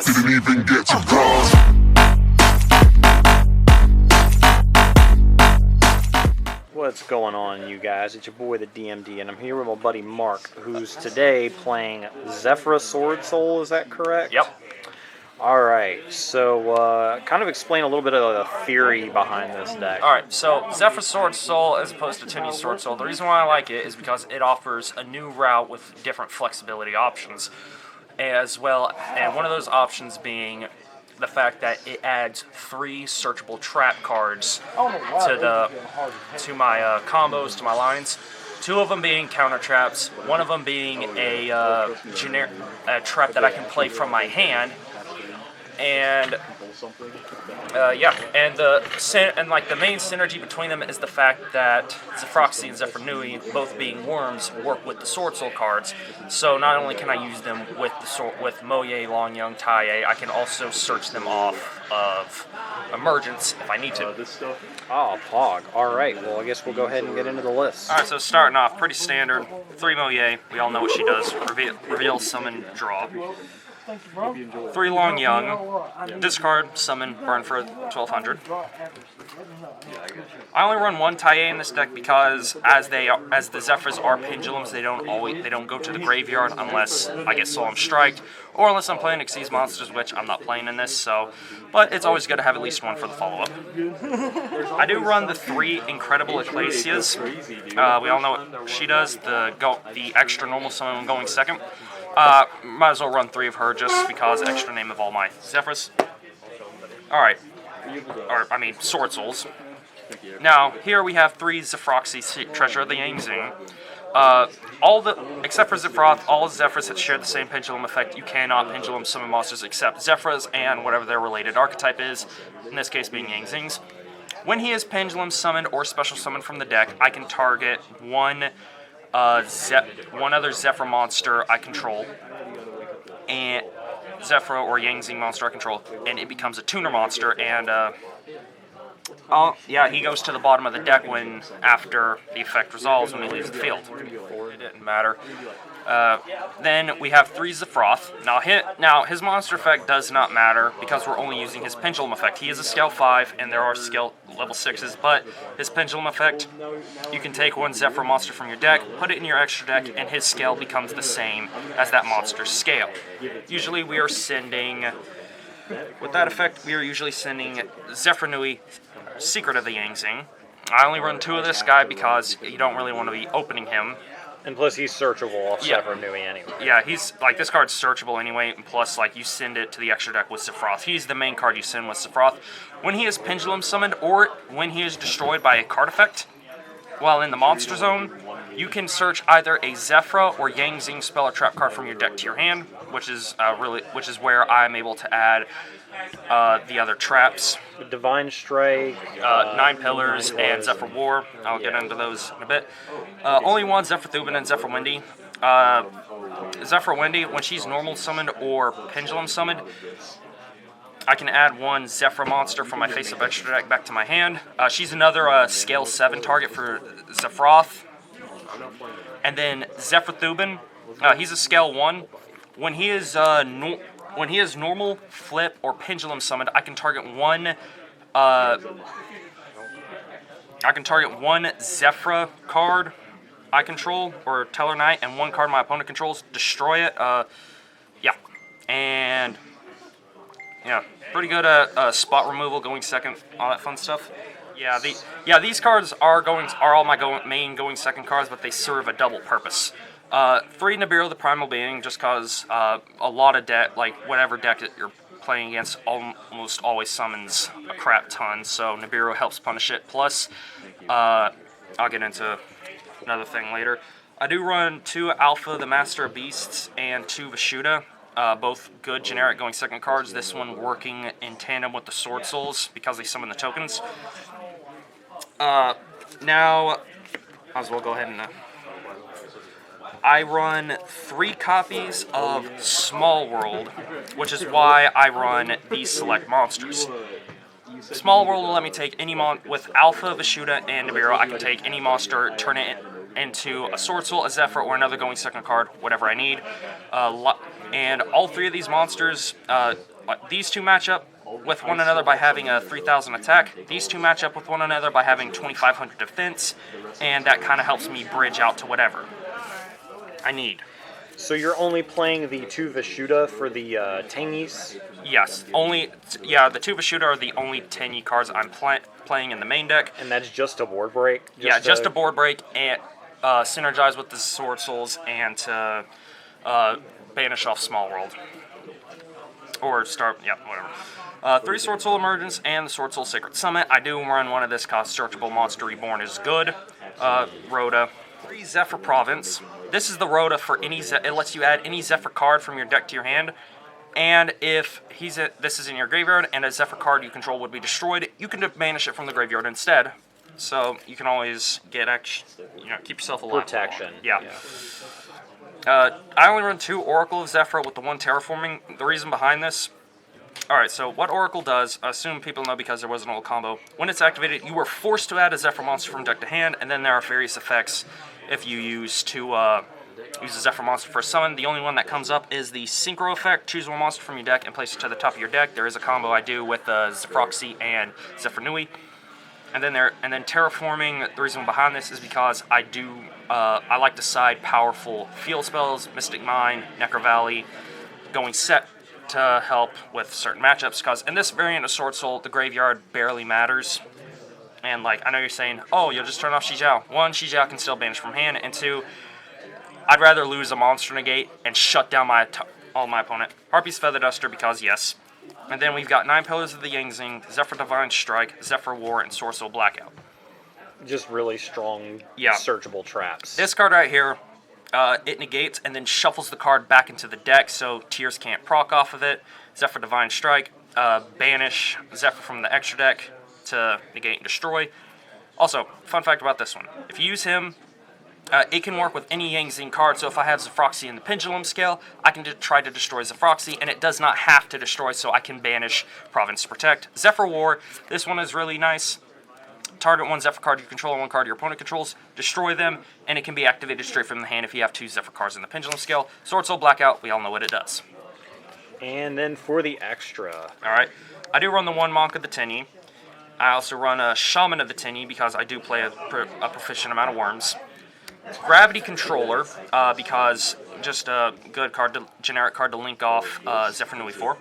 pause. Didn't even get to pause. What's going on, you guys? It's your boy, the DMD, and I'm here with my buddy Mark, who's today playing Zefra Swordsoul. Is that correct? Yep. Alright, so kind of explain a little bit of the theory behind this deck. Alright, so Zefra Swordsoul as opposed to Tinny Swordsoul, the reason why I like it is because it offers a new route with different flexibility options, as well, and one of those options being the fact that it adds 3 searchable trap cards to my combos, to my lines. 2 of them being counter traps, 1 of them being a trap that I can play from my hand. And the main synergy between them is the fact that Zefroxy and Zefra Nui, both being worms, work with the Swordsoul cards. So not only can I use them with Moye, Long Young, Tai, I can also search them off of Emergence if I need to. Oh, Pog. Alright, well I guess we'll go ahead and get into the list. Alright, so starting off, pretty standard. 3 Moye, we all know what she does. Reveal, summon, draw. 3 Long Young, discard, summon, burn for 1200. I only run 1 Tai in this deck because as the Zefras are pendulums, they don't go to the graveyard unless I get Solemn Striked, or unless I'm playing Xyz monsters, which I'm not playing in this. But it's always good to have at least 1 for the follow-up. I do run the 3 Incredible Ecclesias. We all know what she does. The extra normal summon when going second. Might as well run 3 of her just because extra name of all my Zefras. Alright. Sword-Souls. Now, here we have 3 Zefroxy, Treasure of the Yangzing. Except for Zefroth, all Zefras that share the same pendulum effect. You cannot pendulum summon monsters except Zefras and whatever their related archetype is, in this case being Yangzings. When he is pendulum summoned or special summoned from the deck, I can target one other Zefra monster I control, and Zefra or Yangzing monster I control, and it becomes a tuner monster, and he goes to the bottom of the deck after the effect resolves when he leaves the field. It didn't matter. Then we have 3 Zefroth. Now his monster effect does not matter because we're only using his pendulum effect. He is a scale 5 and there are scale level 6s, but his pendulum effect, you can take 1 Zefra monster from your deck, put it in your extra deck, and his scale becomes the same as that monster's scale. Usually we are sending, with that effect, we are usually sending Zefra Nui, Secret of the Yangzing. I only run 2 of this guy because you don't really want to be opening him. And plus he's searchable off Zefra Nui anyway. Yeah, he's, this card's searchable anyway, and plus, you send it to the extra deck with Zefroth. He's the main card you send with Zefroth. When he is pendulum summoned, or when he is destroyed by a card effect, while in the monster zone, you can search either a Zefra or Yangzing spell or trap card from your deck to your hand, which is where I'm able to add the other traps. Divine Strike, 9 Pillars, and Zefra War. I'll get into those in a bit. Only 1 Zefra Thubin and Zefra Windy. Zefra Windy, when she's normal summoned or pendulum summoned, I can add 1 Zefra monster from my face-up extra deck back to my hand. She's another scale 7 target for Zefroth. And then Zefra Thubin, he's a scale 1. When he is normal, flip, or pendulum summoned, I can target one Zefra card I control, or Teller Knight, and 1 card my opponent controls, destroy it. Pretty good at spot removal, going second, all that fun stuff. These cards are all my main going second cards, but they serve a double purpose. 3 Nibiru, the Primal Being, just cause a lot of deck, whatever deck that you're playing against almost always summons a crap ton, so Nibiru helps punish it. Plus, I'll get into another thing later. I do run 2 Alpha, the Master of Beasts, and 2 Vishuddha, both good generic going second cards, this one working in tandem with the Sword Souls because they summon the tokens. Now, might as well go ahead and I run 3 copies of Small World, which is why I run these select monsters. Small World will let me take any with Alpha, Vishuddha, and Nibiru. I can take any monster, turn it into a Swordsoul, a Zefra, or another going second card, whatever I need. And all three of these monsters, these two match up with one another by having a 3,000 attack. These two match up with one another by having 2,500 defense, and that kind of helps me bridge out to whatever I need. So you're only playing the 2 Vishuda for the Tangies? Yes, the 2 Vishuda are the only Tenyi cards I'm playing in the main deck. And that's just a board break? Just a board break, and synergize with the Sword Souls, and to banish off Small World. Or start, whatever. 3 Sword Soul Emergence and the Sword Soul Sacred Summit. I do run one of this because Searchable Monster Reborn is good. Rhoda. 3 Zefra Province. This is the Rhoda for any it lets you add any Zefra card from your deck to your hand. And if this is in your graveyard and a Zefra card you control would be destroyed, you can banish it from the graveyard instead. So you can always get keep yourself alive. Protection. Yeah. I only run 2 Oracle of Zefra with the 1 Terraforming. The reason behind this... Alright, so what Oracle does, I assume people know because there was an old combo. When it's activated, you are forced to add a Zefra monster from deck to hand, and then there are various effects if you use a Zefra monster for a summon. The only one that comes up is the Synchro effect. Choose one monster from your deck and place it to the top of your deck. There is a combo I do with Zefroxy and Zefra Nui. And then Terraforming, the reason behind this is because I like to side powerful field spells, Mystic Mine, Necro Valley, going set to help with certain matchups, because in this variant of Sword Soul, the graveyard barely matters. And I know you're saying, oh, you'll just turn off Shijiao. 1, Shijiao can still banish from hand, and 2, I'd rather lose a monster negate and shut down all my opponent. Harpy's Feather Duster, because yes. And then we've got 9 Pillars of the Yangzing, Zefra Divine Strike, Zefra War, and Sword Soul Blackout. Just really strong, searchable traps. This card right here, it negates and then shuffles the card back into the deck so Tears can't proc off of it. Zefra Divine Strike, banish Zefra from the extra deck to negate and destroy. Also, fun fact about this one. If you use him, it can work with any Yangzing card, so if I have Zefroxy in the Pendulum Scale, I can try to destroy Zefroxy, and it does not have to destroy, so I can banish Province to Protect. Zefra War, this one is really nice. Target 1 Zefra card you control and 1 card your opponent controls, destroy them, and it can be activated straight from the hand if you have 2 Zefra cards in the Pendulum Scale. Sword Soul Blackout, we all know what it does. And then for the extra. Alright, I do run the 1 Monk of the Tenyi. I also run a Shaman of the Tenyi because I do play a proficient amount of worms. Gravity Controller, because just a good generic card to link off Zefra Nui for.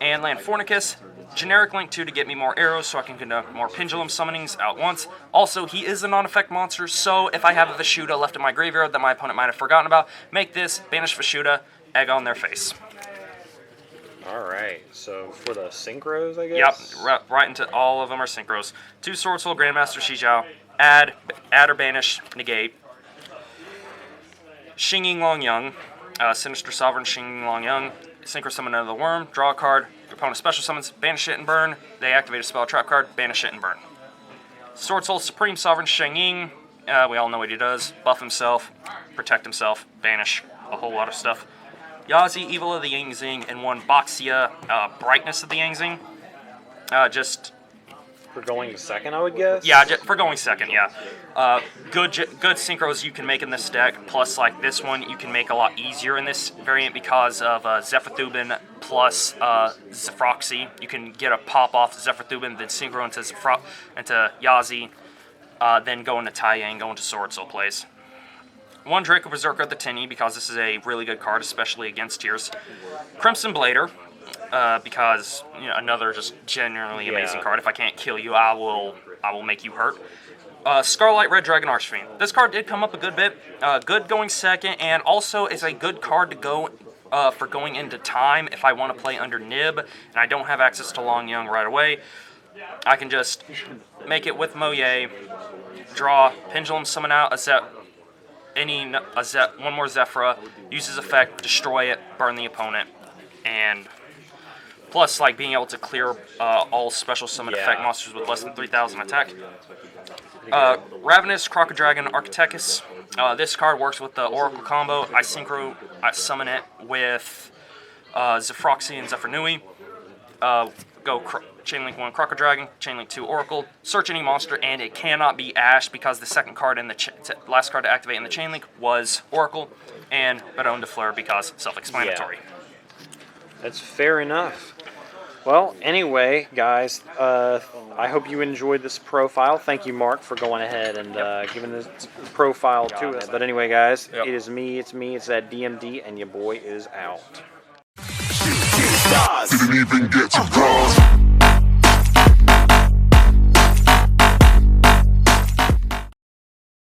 And Land Fornicus, generic link 2 to get me more arrows so I can conduct more pendulum summonings at once. Also, he is a non-effect monster, so if I have a Vishuda left in my graveyard that my opponent might have forgotten about, make this, banish Vishuda, egg on their face. Alright, so for the synchros, I guess? Yep, right into all of them are synchros. 2 Sword Soul Grandmaster Shijiao, add or banish, negate. Xingyin Longyang, Sinister Sovereign Xingyin Longyang, synchro summon another worm, draw a card, your opponent special summons, banish it and burn, they activate a spell trap card, banish it and burn. Sword Soul Supreme Sovereign Shang-Ying, we all know what he does, buff himself, protect himself, banish, a whole lot of stuff. Yazi, Evil of the Yangzing, and 1 Boxia, Brightness of the Yangzing. Just... For going second, I would guess? Yeah, for going second, yeah. Good synchros you can make in this deck, plus this one you can make a lot easier in this variant because of Zephyr Thubin plus Zefroxy. You can get a pop off Zephyr Thubin, then synchro into Yazi, then go into Taiyang, go into Sword Soul plays. 1 Draco Berserker of the Tenyi, because this is a really good card, especially against Tears. Crimson Blader, because another just genuinely amazing card. If I can't kill you, I will make you hurt. Scarlight Red Dragon Archfiend. This card did come up a good bit. Good going second, and also is a good card to go for going into time if I want to play under Nib and I don't have access to Long Young right away. I can just make it with Moye, draw, Pendulum Summon out one more Zefra, use his effect, destroy it, burn the opponent, and plus being able to clear all special summon effect monsters with less than 3,000 attack. Ravenous Crocoddragon Architectus. This card works with the Oracle combo. I summon it with Zefroxy and Zefra Nui. Chainlink 1 Crocodile, Chainlink 2 Oracle. Search any monster, and it cannot be Ash because the second card in the last card to activate in the Chainlink was Oracle, and Baron de Fleur because self-explanatory. Yeah. That's fair enough. Well, anyway, guys, I hope you enjoyed this profile. Thank you, Mark, for going ahead and giving this profile to us. But anyway, guys, it is me, it's that DMD, and your boy is out. Didn't even get to cross.